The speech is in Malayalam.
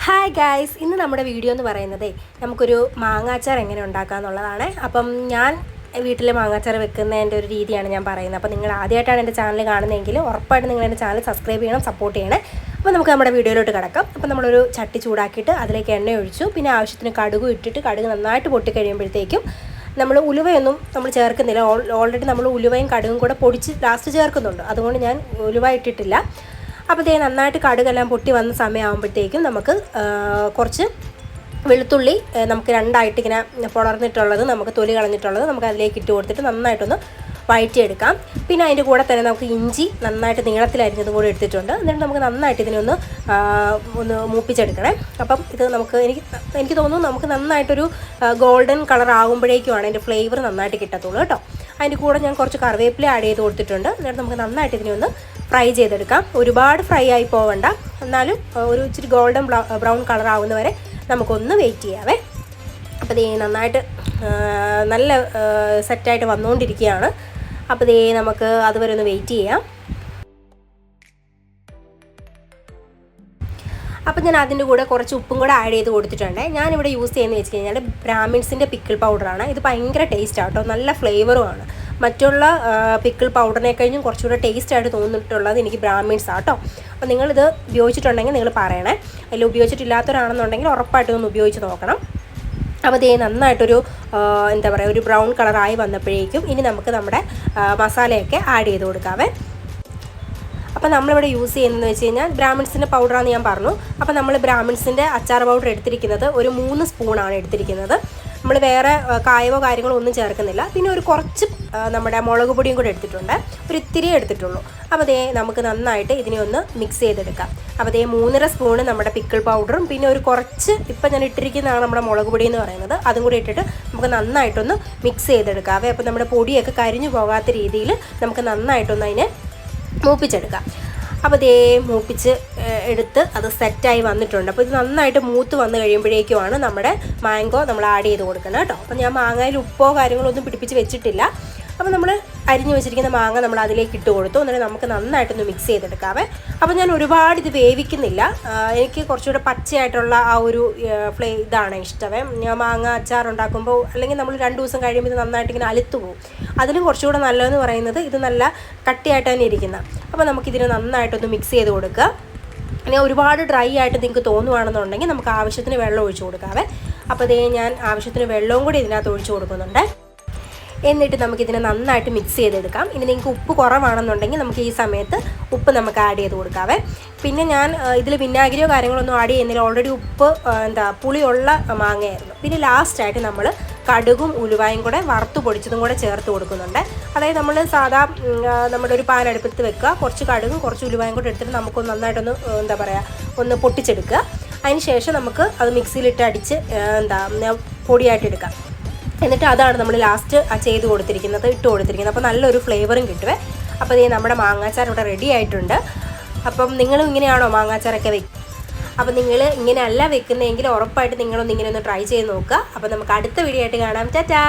ഹായ് ഗായ്സ്, ഇന്ന് നമ്മുടെ വീഡിയോ എന്ന് പറയുന്നത് നമുക്കൊരു മാങ്ങാച്ചാർ എങ്ങനെ ഉണ്ടാക്കാമെന്നുള്ളതാണ്. അപ്പം ഞാൻ വീട്ടിൽ മാങ്ങാച്ചാർ വെക്കുന്നതിൻ്റെ ഒരു രീതിയാണ് ഞാൻ പറയുന്നത്. അപ്പോൾ നിങ്ങൾ ആദ്യമായിട്ടാണ് എൻ്റെ ചാനൽ കാണുന്നതെങ്കിൽ ഉറപ്പായിട്ട് നിങ്ങൾ എൻ്റെ ചാനൽ സബ്സ്ക്രൈബ് ചെയ്യണം, സപ്പോർട്ട് ചെയ്യണേ. അപ്പോൾ നമുക്ക് നമ്മുടെ വീഡിയോയിലോട്ട് കിടക്കാം. അപ്പോൾ നമ്മളൊരു ചട്ടി ചൂടാക്കിയിട്ട് അതിലേക്ക് എണ്ണ ഒഴിച്ചു, പിന്നെ ആവശ്യത്തിന് കടുക് ഇട്ടിട്ട് കടുക് നന്നായിട്ട് പൊട്ടിക്കഴിയുമ്പോഴത്തേക്കും നമ്മൾ ഉലുവയൊന്നും നമ്മൾ ചേർക്കുന്നില്ല. ഓൾറെഡി നമ്മൾ ഉലുവയും കടുകും കൂടെ പൊടിച്ച് ലാസ്റ്റ് ചേർക്കുന്നുണ്ട്, അതുകൊണ്ട് ഞാൻ ഉലുവ ഇട്ടിട്ടില്ല. അപ്പോൾ ഇതേ നന്നായിട്ട് കടുകെല്ലാം പൊട്ടി വന്ന സമയമാകുമ്പോഴത്തേക്കും നമുക്ക് കുറച്ച് വെളുത്തുള്ളി നമുക്ക് രണ്ടായിട്ട് ഇങ്ങനെ പുളർന്നിട്ടുള്ളത്, നമുക്ക് തൊലി കളഞ്ഞിട്ടുള്ളത് നമുക്ക് അതിലേക്ക് ഇട്ട് കൊടുത്തിട്ട് നന്നായിട്ടൊന്ന് വഴറ്റിയെടുക്കാം. പിന്നെ അതിൻ്റെ കൂടെ തന്നെ നമുക്ക് ഇഞ്ചി നന്നായിട്ട് നീളത്തിലരിഞ്ഞതും കൂടി എടുത്തിട്ടുണ്ട്. എന്നിട്ട് നമുക്ക് നന്നായിട്ട് ഇതിനെ ഒന്ന് മൂപ്പിച്ചെടുക്കണേ. അപ്പം ഇത് എനിക്ക് തോന്നുന്നു നമുക്ക് നന്നായിട്ടൊരു ഗോൾഡൻ കളർ ആകുമ്പോഴേക്കുമാണ് അതിൻ്റെ ഫ്ലേവർ നന്നായിട്ട് കിട്ടത്തുള്ളൂ കേട്ടോ. അതിൻ്റെ കൂടെ ഞാൻ കുറച്ച് കറിവേപ്പില ആഡ് ചെയ്ത് കൊടുത്തിട്ടുണ്ട്. എന്നിട്ട് നമുക്ക് നന്നായിട്ട് ഇതിനെ ഒന്ന് ഫ്രൈ ചെയ്തെടുക്കാം. ഒരുപാട് ഫ്രൈ ആയി പോവണ്ട, എന്നാലും ഒരു ഇച്ചിരി ഗോൾഡൻ ബ്രൗൺ കളർ ആവുന്നവരെ നമുക്കൊന്ന് വെയിറ്റ് ചെയ്യാവേ. അപ്പോൾ ഇത് നന്നായിട്ട് നല്ല സെറ്റായിട്ട് വന്നുകൊണ്ടിരിക്കുകയാണ്. അപ്പോൾ ഇത് നമുക്ക് അതുവരെ ഒന്ന് വെയിറ്റ് ചെയ്യാം. അപ്പോൾ ഞാൻ അതിൻ്റെ കൂടെ കുറച്ച് ഉപ്പും കൂടെ ആഡ് ചെയ്ത് കൊടുത്തിട്ടുണ്ട്. ഞാനിവിടെ യൂസ് ചെയ്യുന്നത് വെച്ച് കഴിഞ്ഞാൽ ബ്രാഹ്മിൻസിൻ്റെ പിക്കിൾ പൗഡറാണ്. ഇത് ഭയങ്കര ടേസ്റ്റാണ് കേട്ടോ, നല്ല ഫ്ലേവറുമാണ്. മറ്റുള്ള പിക്കിൾ പൗഡറിനെ കഴിഞ്ഞും കുറച്ചുകൂടെ ടേസ്റ്റായിട്ട് തോന്നിയിട്ടുള്ളത് എനിക്ക് ബ്രാഹ്മിൻസ് ആട്ടോ. അപ്പോൾ നിങ്ങളിത് ഉപയോഗിച്ചിട്ടുണ്ടെങ്കിൽ നിങ്ങൾ പറയണേ. അതിൽ ഉപയോഗിച്ചിട്ടില്ലാത്തവരാണെന്നുണ്ടെങ്കിൽ ഉറപ്പായിട്ടും ഒന്ന് ഉപയോഗിച്ച് നോക്കണം. അപ്പോൾ ഇത് നന്നായിട്ടൊരു എന്താ പറയുക, ഒരു ബ്രൗൺ കളറായി വന്നപ്പോഴേക്കും ഇനി നമുക്ക് നമ്മുടെ മസാലയൊക്കെ ആഡ് ചെയ്ത് കൊടുക്കാവേ. അപ്പോൾ നമ്മളിവിടെ യൂസ് ചെയ്യുന്നതെന്ന് വെച്ച് കഴിഞ്ഞാൽ ബ്രാഹ്മിൻസിൻ്റെ പൗഡറാണെന്ന് ഞാൻ പറഞ്ഞു. അപ്പോൾ നമ്മൾ ബ്രാഹ്മിൻസിൻ്റെ അച്ചാർ പൗഡർ എടുത്തിരിക്കുന്നത് ഒരു 3 സ്പൂണാണ് എടുത്തിരിക്കുന്നത്. നമ്മൾ വേറെ കായവോ കാര്യങ്ങളോ ഒന്നും ചേർക്കുന്നില്ല. പിന്നെ ഒരു കുറച്ച് നമ്മുടെ മുളക് പൊടിയും കൂടെ എടുത്തിട്ടുണ്ട്, ഒരു ഇത്തിരി എടുത്തിട്ടുള്ളൂ. അപ്പോൾ അതേ നമുക്ക് നന്നായിട്ട് ഇതിനെ ഒന്ന് മിക്സ് ചെയ്തെടുക്കാം. അപ്പോൾ അതേ 3.5 സ്പൂണ് നമ്മുടെ പിക്കിൾ പൗഡറും പിന്നെ ഒരു കുറച്ച് ഇപ്പം ഞാൻ ഇട്ടിരിക്കുന്നതാണ് നമ്മുടെ മുളക് പൊടി എന്ന് പറയുന്നത്, അതും കൂടി ഇട്ടിട്ട് നമുക്ക് നന്നായിട്ടൊന്ന് മിക്സ് ചെയ്തെടുക്കാവേ. അപ്പോൾ നമ്മുടെ പൊടിയൊക്കെ കരിഞ്ഞു പോകാത്ത രീതിയിൽ നമുക്ക് നന്നായിട്ടൊന്ന് അതിനെ മൂപ്പിച്ചെടുക്കാം. അപ്പോൾ ഇതേ മൂപ്പിച്ച് എടുത്ത് അത് സെറ്റായി വന്നിട്ടുണ്ട്. അപ്പോൾ ഇത് നന്നായിട്ട് മൂത്ത് വന്നു കഴിയുമ്പോഴേക്കുമാണ് നമ്മുടെ മാംഗോ നമ്മൾ ആഡ് ചെയ്ത് കൊടുക്കണം കേട്ടോ. അപ്പോൾ ഞാൻ മാങ്ങയിൽ ഉപ്പോ കാര്യങ്ങളോ ഒന്നും പിടിപ്പിച്ച് വെച്ചിട്ടില്ല. അപ്പോൾ നമ്മൾ അരിഞ്ഞു വെച്ചിരിക്കുന്ന മാങ്ങ നമ്മൾ അതിലേക്ക് ഇട്ട് കൊടുത്തു. എന്നിട്ട് നമുക്ക് നന്നായിട്ടൊന്ന് മിക്സ് ചെയ്തെടുക്കാവേ. അപ്പോൾ ഞാൻ ഒരുപാട് ഇത് വേവിക്കുന്നില്ല, എനിക്ക് കുറച്ചുകൂടെ പച്ചയായിട്ടുള്ള ആ ഒരു ഇതാണ് ഇഷ്ടമേ. ഞാൻ മാങ്ങ അച്ചാർ ഉണ്ടാക്കുമ്പോൾ അല്ലെങ്കിൽ നമ്മൾ 2 ദിവസം കഴിയുമ്പോൾ ഇത് നന്നായിട്ട് ഇങ്ങനെ അലുത്തു പോകും. അതിലും കുറച്ചുകൂടെ നല്ലതെന്ന് പറയുന്നത് ഇത് നല്ല കട്ടിയായിട്ട് തന്നെ ഇരിക്കുന്ന. അപ്പോൾ നമുക്കിതിന് നന്നായിട്ടൊന്ന് മിക്സ് ചെയ്ത് കൊടുക്കുക. ഇനി ഒരുപാട് ഡ്രൈ ആയിട്ട് നിങ്ങൾക്ക് തോന്നുവാണെന്നുണ്ടെങ്കിൽ നമുക്ക് ആവശ്യത്തിന് വെള്ളം ഒഴിച്ച് കൊടുക്കാവേ. അപ്പോൾ ഇതേ ഞാൻ ആവശ്യത്തിന് വെള്ളവും കൂടി ഇതിനകത്ത് ഒഴിച്ച് കൊടുക്കുന്നുണ്ട്. എന്നിട്ട് നമുക്കിതിനെ നന്നായിട്ട് മിക്സ് ചെയ്തെടുക്കാം. ഇനി നിങ്ങൾക്ക് ഉപ്പ് കുറവാണെന്നുണ്ടെങ്കിൽ നമുക്ക് ഈ സമയത്ത് ഉപ്പ് നമുക്ക് ആഡ് ചെയ്ത് കൊടുക്കാവേ. പിന്നെ ഞാൻ ഇതിൽ വിനാഗിരിയോ കാര്യങ്ങളൊന്നും ആഡ് ചെയ്യുന്നില്ല, ഓൾറെഡി ഉപ്പ് പുളിയുള്ള മാങ്ങയായിരുന്നു. പിന്നെ ലാസ്റ്റായിട്ട് നമ്മൾ കടുകും ഉലുവായും കൂടെ വറുത്ത് പൊടിച്ചതും കൂടെ ചേർത്ത് കൊടുക്കുന്നുണ്ട്. അതായത് നമ്മൾ സാധാ നമ്മുടെ ഒരു പാൻ അടുപ്പത്ത് വെക്കുക, കുറച്ച് കടുകും കുറച്ച് ഉലുവായും കൂടെ എടുത്തിട്ട് നമുക്കൊന്ന് നന്നായിട്ടൊന്ന് എന്താ പറയുക ഒന്ന് പൊട്ടിച്ചെടുക്കുക. അതിന് ശേഷം നമുക്ക് അത് മിക്സിയിലിട്ട് അടിച്ച് പൊടിയായിട്ട് എടുക്കാം. എന്നിട്ട് അതാണ് നമ്മൾ ലാസ്റ്റ് ഇട്ട് കൊടുത്തിരിക്കുന്നത്. അപ്പോൾ നല്ലൊരു ഫ്ലേവറും കിട്ടുവേ. അപ്പോൾ ഇത് നമ്മുടെ മാങ്ങാച്ചാർ ഇവിടെ റെഡി ആയിട്ടുണ്ട്. അപ്പം നിങ്ങളും ഇങ്ങനെയാണോ മാങ്ങാച്ചാറൊക്കെ വെക്കുക? അപ്പോൾ നിങ്ങൾ ഇങ്ങനെയല്ല വെക്കുന്നതെങ്കിൽ ഉറപ്പായിട്ട് നിങ്ങളൊന്ന് ഇങ്ങനെ ഒന്ന് ട്രൈ ചെയ്ത് നോക്കുക. അപ്പോൾ നമുക്ക് അടുത്ത വീഡിയോ ആയിട്ട് കാണാം. ടാറ്റാ.